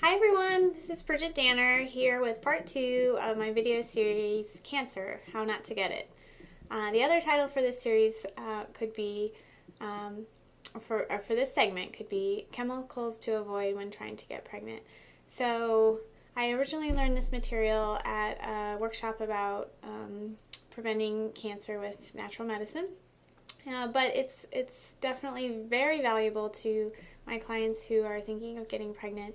Hi everyone, this is Bridget Danner here with part 2 of my video series, Cancer, How Not to Get It. The other title for this series could be, for this segment, could be Chemicals to Avoid When Trying to Get Pregnant. So I originally learned this material at a workshop about preventing cancer with natural medicine. But it's definitely very valuable to my clients who are thinking of getting pregnant,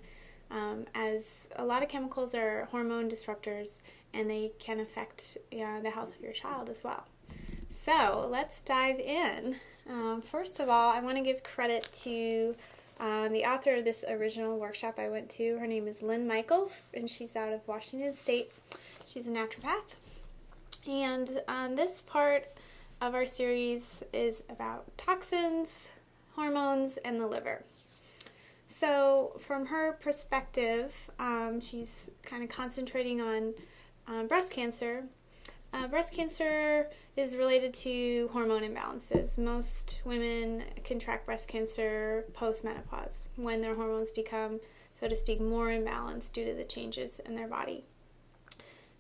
as a lot of chemicals are hormone disruptors and they can affect the health of your child as well. So let's dive in. First of all, I want to give credit to the author of this original workshop I went to. Her name is Lynn Michael, and she's out of Washington State. She's a naturopath. And this part of our series is about toxins, hormones, and the liver. So from her perspective, she's kind of concentrating on breast cancer. Breast cancer is related to hormone imbalances. Most women contract breast cancer post-menopause when their hormones become, so to speak, more imbalanced due to the changes in their body.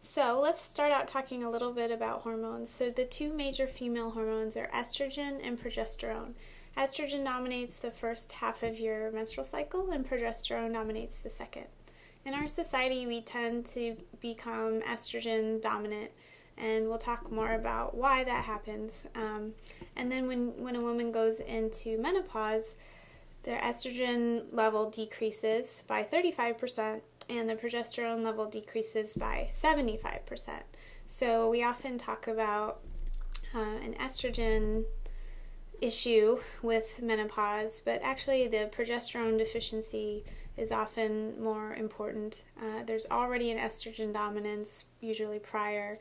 So let's start out talking a little bit about hormones. So the two major female hormones are estrogen and progesterone. Estrogen dominates the first half of your menstrual cycle and progesterone dominates the second. In our society, we tend to become estrogen dominant, and we'll talk more about why that happens. And then when a woman goes into menopause, their estrogen level decreases by 35%, and the progesterone level decreases by 75%. So we often talk about an estrogen issue with menopause, but actually the progesterone deficiency is often more important. There's already an estrogen dominance, usually prior,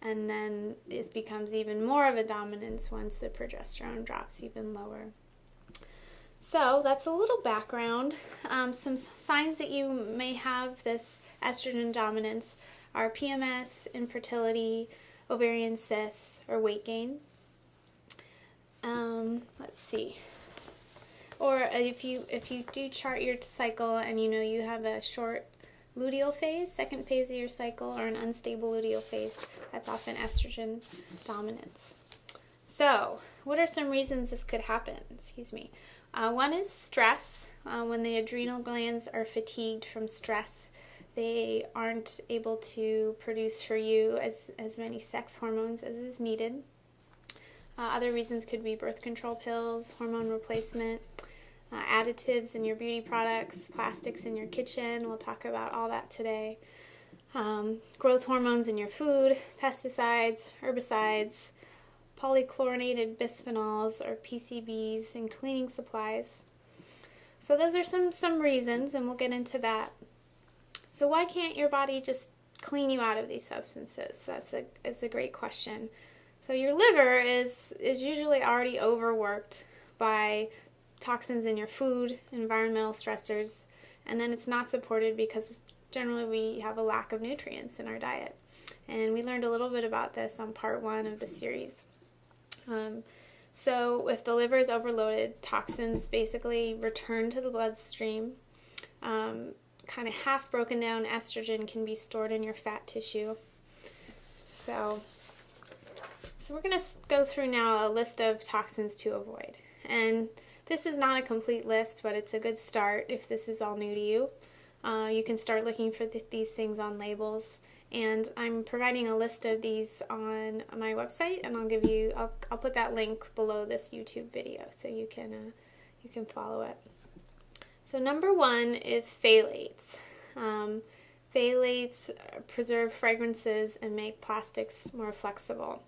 and then it becomes even more of a dominance once the progesterone drops even lower. So that's a little background. Some signs that you may have this estrogen dominance are PMS, infertility, ovarian cysts, or weight gain. Let's see. Or if you do chart your cycle and you know you have a short luteal phase, second phase of your cycle, or an unstable luteal phase, that's often estrogen dominance. So, what are some reasons this could happen? One is stress. When the adrenal glands are fatigued from stress, they aren't able to produce for you as many sex hormones as is needed. Other reasons could be birth control pills, hormone replacement, additives in your beauty products, plastics in your kitchen. We'll talk about all that today. Growth hormones in your food, pesticides, herbicides, polychlorinated bisphenols or PCBs in cleaning supplies. So those are some reasons, and we'll get into that. So why can't your body just clean you out of these substances? That's a great question. So your liver is usually already overworked by toxins in your food, environmental stressors, and then it's not supported because generally we have a lack of nutrients in our diet. And we learned a little bit about this on part 1 of the series. So if the liver is overloaded, toxins basically return to the bloodstream. Kind of half broken down estrogen can be stored in your fat tissue. So we're going to go through now a list of toxins to avoid. And this is not a complete list, but it's a good start if this is all new to you. You can start looking for these things on labels. And I'm providing a list of these on my website, and I'll put that link below this YouTube video so you can follow it. So number 1 is phthalates. Phthalates preserve fragrances and make plastics more flexible.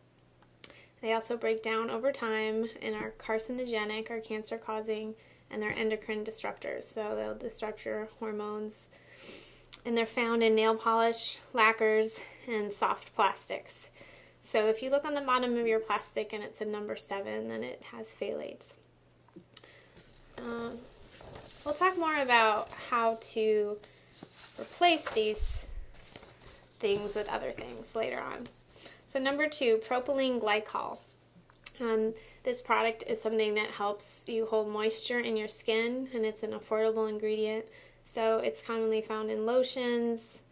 They also break down over time and are carcinogenic or cancer-causing, and they're endocrine disruptors. So they'll disrupt your hormones, and they're found in nail polish, lacquers, and soft plastics. So if you look on the bottom of your plastic and it's a number 7, then it has phthalates. We'll talk more about how to replace these things with other things later on. So number 2, propylene glycol. This product is something that helps you hold moisture in your skin, and it's an affordable ingredient. So it's commonly found in lotions,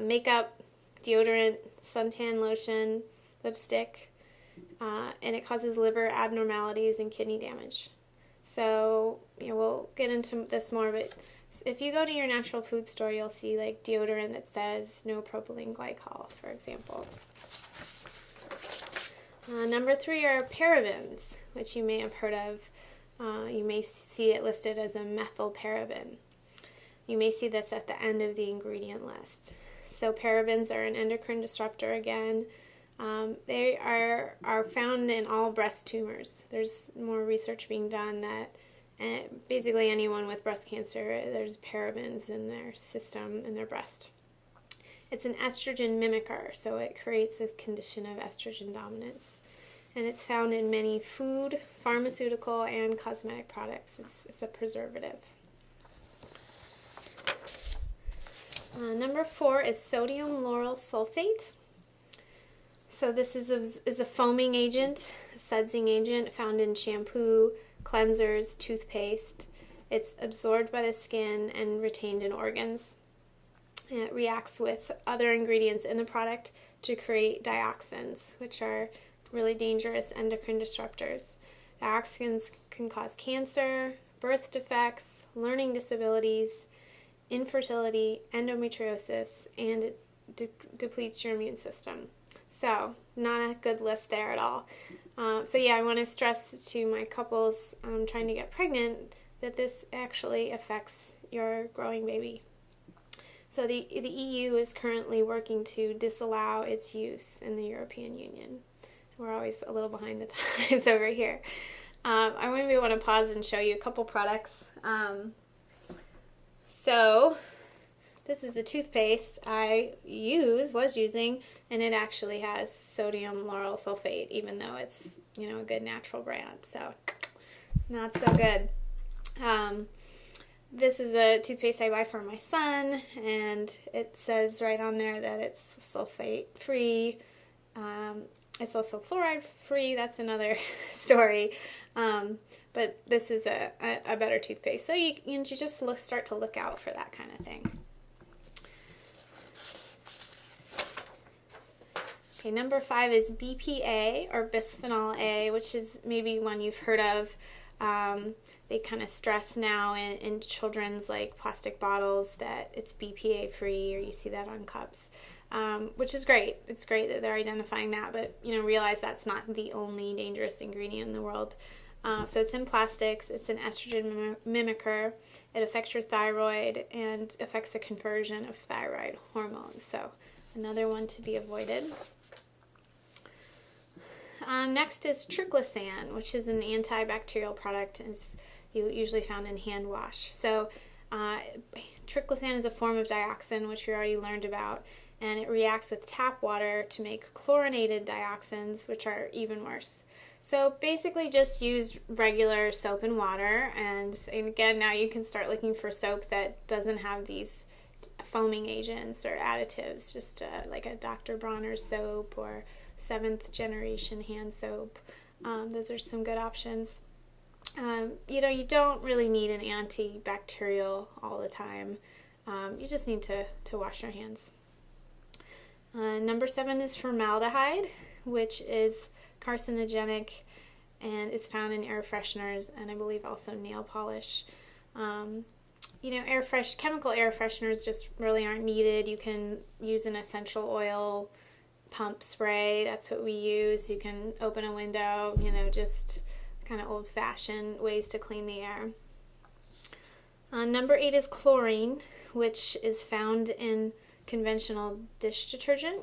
makeup, deodorant, suntan lotion, lipstick, and it causes liver abnormalities and kidney damage. So, we'll get into this more, but if you go to your natural food store, you'll see like deodorant that says no propylene glycol, for example. Number 3 are parabens, which you may have heard of. You may see it listed as a methylparaben. You may see that's at the end of the ingredient list. So parabens are an endocrine disruptor again. They are found in all breast tumors. There's more research being done that basically anyone with breast cancer, there's parabens in their system, in their breast. It's an estrogen mimicker, so it creates this condition of estrogen dominance. And it's found in many food, pharmaceutical, and cosmetic products. It's a preservative. Number 4 is sodium lauryl sulfate. So this is a foaming agent, a sudsing agent found in shampoo, cleansers, toothpaste. It's absorbed by the skin and retained in organs. And it reacts with other ingredients in the product to create dioxins, which are really dangerous endocrine disruptors. Dioxins can cause cancer, birth defects, learning disabilities, infertility, endometriosis, and it depletes your immune system. So, not a good list there at all. I want to stress to my couples trying to get pregnant that this actually affects your growing baby. So the EU is currently working to disallow its use in the European Union. We're always a little behind the times over here. I maybe want to pause and show you a couple products. So this is a toothpaste I was using, and it actually has sodium lauryl sulfate, even though it's, a good natural brand. So not so good. This is a toothpaste I buy for my son, and it says right on there that it's sulfate free. It's also fluoride free. That's another story. But this is a better toothpaste. So you just start to look out for that kind of thing. Okay, number 5 is BPA, or bisphenol A, which is maybe one you've heard of. They kind of stress now in children's plastic bottles that it's BPA free, or you see that on cups, which is great. It's great that they're identifying that, but realize that's not the only dangerous ingredient in the world. So it's in plastics. It's an estrogen mimicker. It affects your thyroid and affects the conversion of thyroid hormones. So another one to be avoided. Next is triclosan, which is an antibacterial product. It's usually found in hand wash. So triclosan is a form of dioxin, which we already learned about, and it reacts with tap water to make chlorinated dioxins, which are even worse. So basically just use regular soap and water, and again, now you can start looking for soap that doesn't have these foaming agents or additives, just like a Dr. Bronner's soap or 7th generation hand soap. Those are some good options. You don't really need an antibacterial all the time. You just need to wash your hands. Number 7 is formaldehyde, which is carcinogenic, and it's found in air fresheners and I believe also nail polish. Chemical air fresheners just really aren't needed. You can use an essential oil pump spray. That's what we use. You can open a window, just kind of old-fashioned ways to clean the air. Number 8 is chlorine, which is found in conventional dish detergent.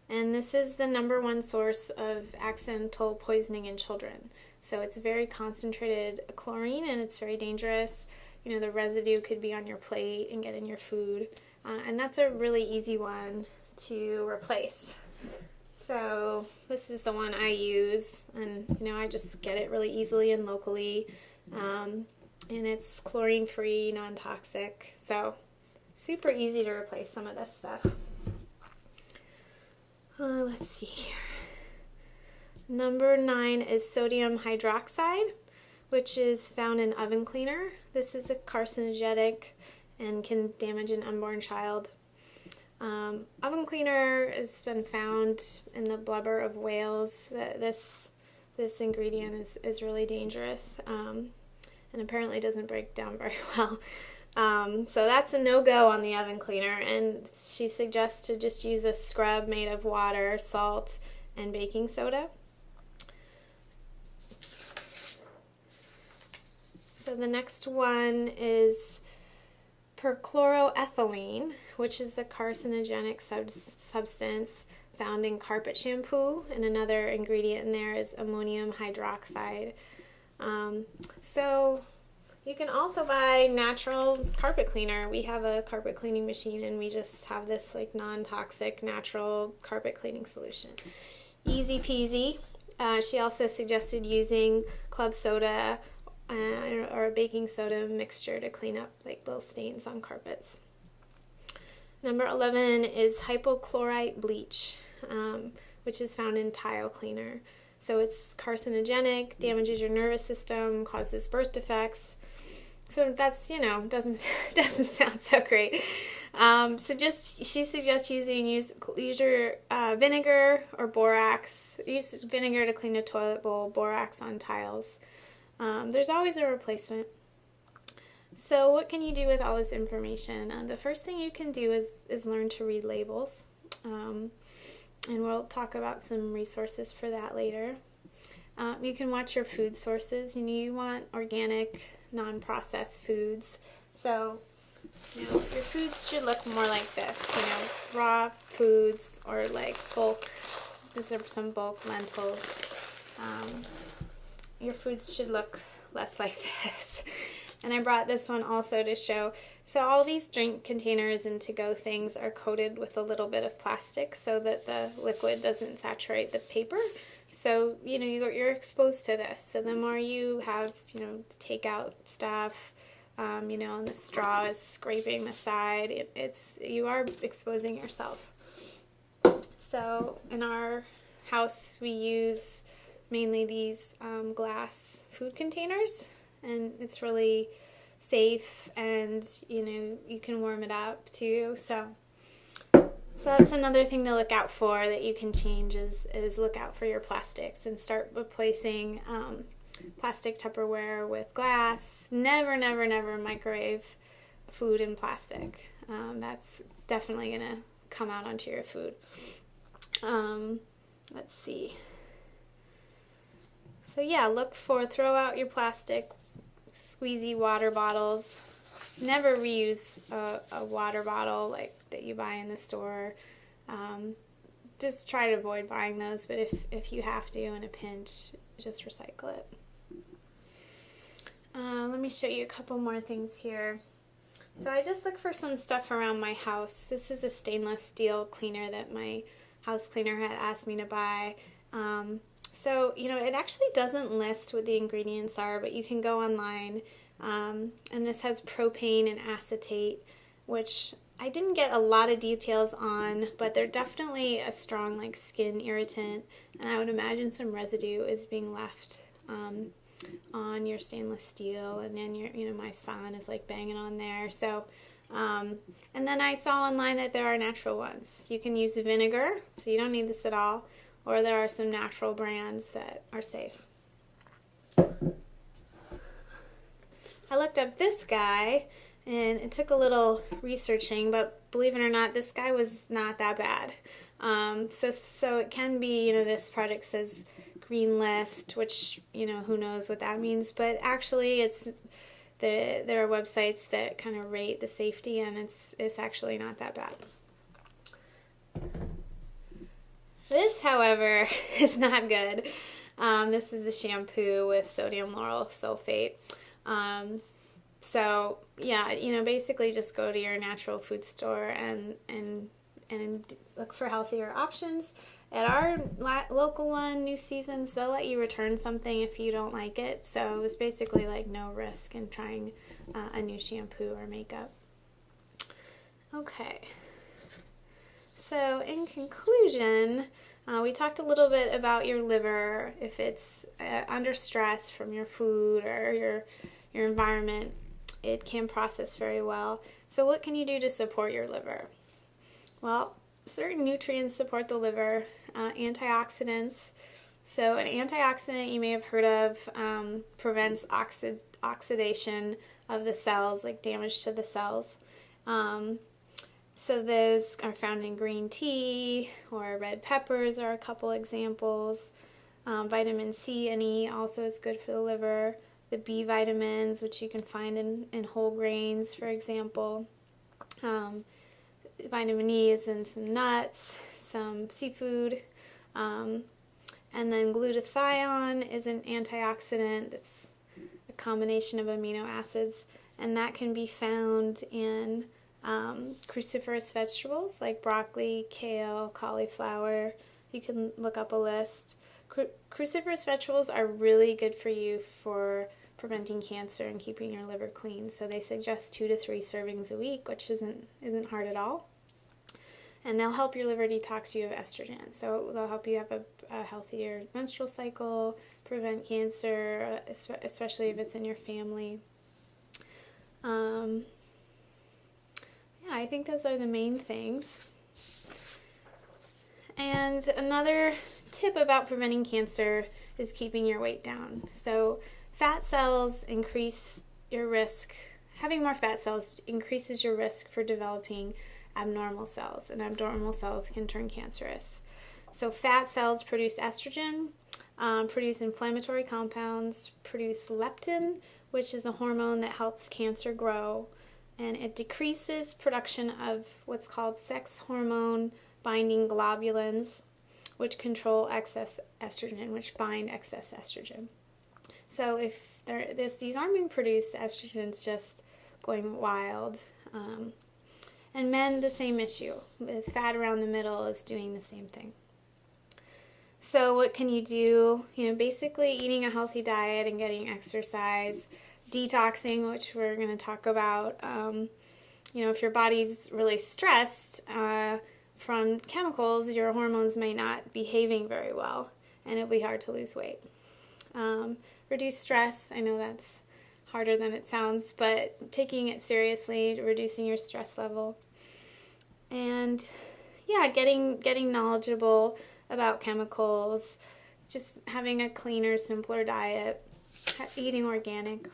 And this is the number 1 source of accidental poisoning in children. So it's very concentrated chlorine, and it's very dangerous. The residue could be on your plate and get in your food. And that's a really easy one to replace. So this is the one I use, and I just get it really easily and locally. And it's chlorine-free, non-toxic. So super easy to replace some of this stuff. Let's see here. Number 9 is sodium hydroxide, which is found in oven cleaner. This is a carcinogenic, and can damage an unborn child. Oven cleaner has been found in the blubber of whales. This ingredient is really dangerous, and apparently doesn't break down very well. So that's a no-go on the oven cleaner, and she suggests to just use a scrub made of water, salt, and baking soda. So the next one is perchloroethylene, which is a carcinogenic substance found in carpet shampoo, and another ingredient in there is ammonium hydroxide. So you can also buy natural carpet cleaner. We have a carpet cleaning machine, and we just have this like non-toxic natural carpet cleaning solution. Easy peasy. She also suggested using club soda or a baking soda mixture to clean up like little stains on carpets. Number 11 is hypochlorite bleach, which is found in tile cleaner. So it's carcinogenic, damages your nervous system, causes birth defects. So that's, doesn't sound so great. She suggests use your vinegar or borax. Use vinegar to clean a toilet bowl, borax on tiles. There's always a replacement. So what can you do with all this information? The first thing you can do is learn to read labels. And we'll talk about some resources for that later. You can watch your food sources. You want organic, non-processed foods. So, your foods should look more like this. Raw foods or like bulk. These are some bulk lentils. Your foods should look less like this. And I brought this one also to show. So all these drink containers and to-go things are coated with a little bit of plastic so that the liquid doesn't saturate the paper. So, you're exposed to this. So the more you have, takeout stuff, and the straw is scraping the side, you are exposing yourself. So in our house, we use mainly these glass food containers, and it's really safe, and you can warm it up too. So that's another thing to look out for that you can change is look out for your plastics and start replacing plastic Tupperware with glass. Never, never, never microwave food in plastic. That's definitely going to come out onto your food. Let's see. So yeah, throw out your plastic squeezy water bottles. Never reuse a water bottle like that you buy in the store. Just try to avoid buying those, but if you have to in a pinch, just recycle it. Let me show you a couple more things here. So I just look for some stuff around my house. This is a stainless steel cleaner that my house cleaner had asked me to buy. So, it actually doesn't list what the ingredients are, but you can go online. And this has propane and acetate, which I didn't get a lot of details on, but they're definitely a strong skin irritant, and I would imagine some residue is being left on your stainless steel, and then my son is banging on there. So, and then I saw online that there are natural ones. You can use vinegar, so you don't need this at all, or there are some natural brands that are safe. I looked up this guy, and it took a little researching, but believe it or not, this guy was not that bad. So it can be, this product says green list, which, who knows what that means, but actually there are websites that kind of rate the safety, and it's actually not that bad. This, however, is not good. This is the shampoo with sodium lauryl sulfate. So yeah, basically just go to your natural food store and look for healthier options. At our local one, New Seasons, they'll let you return something if you don't like it. So it was basically no risk in trying a new shampoo or makeup. Okay. So in conclusion, we talked a little bit about your liver. If it's under stress from your food or your environment, it can process very well. So what can you do to support your liver? Well, certain nutrients support the liver, antioxidants. So an antioxidant you may have heard of prevents oxidation of the cells, like damage to the cells. So those are found in green tea, or red peppers are a couple examples. Vitamin C and E also is good for the liver. The B vitamins, which you can find in whole grains, for example. Vitamin E is in some nuts, some seafood. And then glutathione is an antioxidant. It's a combination of amino acids, and that can be found in cruciferous vegetables like broccoli, kale, cauliflower. You can look up a list. Cruciferous vegetables are really good for you for preventing cancer and keeping your liver clean. So they suggest 2 to 3 servings a week, which isn't hard at all. And they'll help your liver detox you of estrogen. So they'll help you have a healthier menstrual cycle, prevent cancer, especially if it's in your family. Yeah, I think those are the main things. And another tip about preventing cancer is keeping your weight down. So fat cells increase your risk. Having more fat cells increases your risk for developing abnormal cells, and abnormal cells can turn cancerous. So fat cells produce estrogen, produce inflammatory compounds, produce leptin, which is a hormone that helps cancer grow, and it decreases production of what's called sex hormone binding globulins, which control excess estrogen, which bind excess estrogen. So if these aren't being produced, the estrogen's just going wild. And men, the same issue. With fat around the middle is doing the same thing. So what can you do? Basically eating a healthy diet and getting exercise, detoxing, which we're going to talk about. If your body's really stressed from chemicals, your hormones may not be behaving very well, and it'll be hard to lose weight. Reduce stress. I know that's harder than it sounds, but taking it seriously, reducing your stress level. And yeah, getting knowledgeable about chemicals, just having a cleaner, simpler diet, eating organic.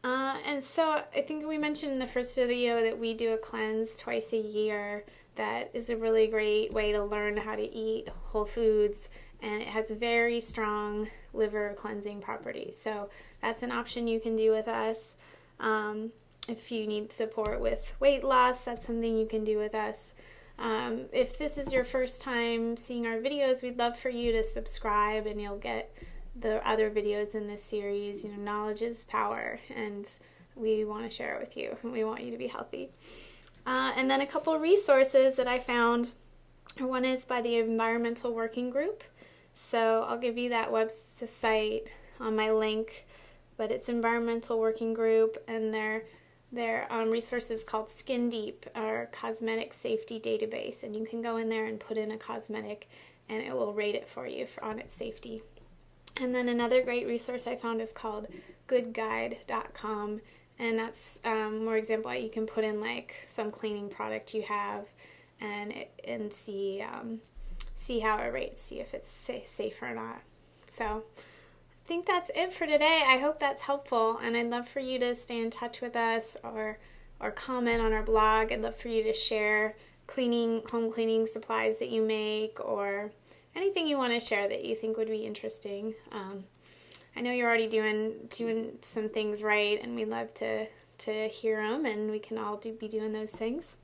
And so I think we mentioned in the first video that we do a cleanse twice a year that is a really great way to learn how to eat whole foods, and it has very strong liver cleansing properties. So that's an option you can do with us. If you need support with weight loss, that's something you can do with us. If this is your first time seeing our videos, we'd love for you to subscribe, and you'll get the other videos in this series. Knowledge is power, and we want to share it with you, and we want you to be healthy. And then a couple of resources that I found. One is by the Environmental Working Group. So I'll give you that website on my link, but it's Environmental Working Group, and their resource is called Skin Deep, our cosmetic safety database, and you can go in there and put in a cosmetic, and it will rate it for you on its safety. And then another great resource I found is called goodguide.com, and that's more example, you can put in like some cleaning product you have and see how it rates, see if it's safe or not. So I think that's it for today. I hope that's helpful, and I'd love for you to stay in touch with us or comment on our blog. I'd love for you to share home cleaning supplies that you make, or anything you want to share that you think would be interesting. I know you're already doing some things right, and we'd love to hear them, and we can all be doing those things.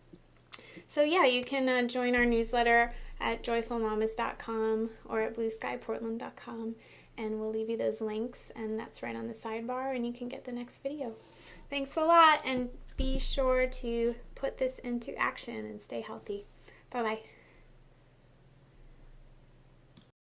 So yeah, you can join our newsletter at joyfulmamas.com or at blueskyportland.com, and we'll leave you those links, and that's right on the sidebar, and you can get the next video. Thanks a lot, and be sure to put this into action and stay healthy. Bye-bye.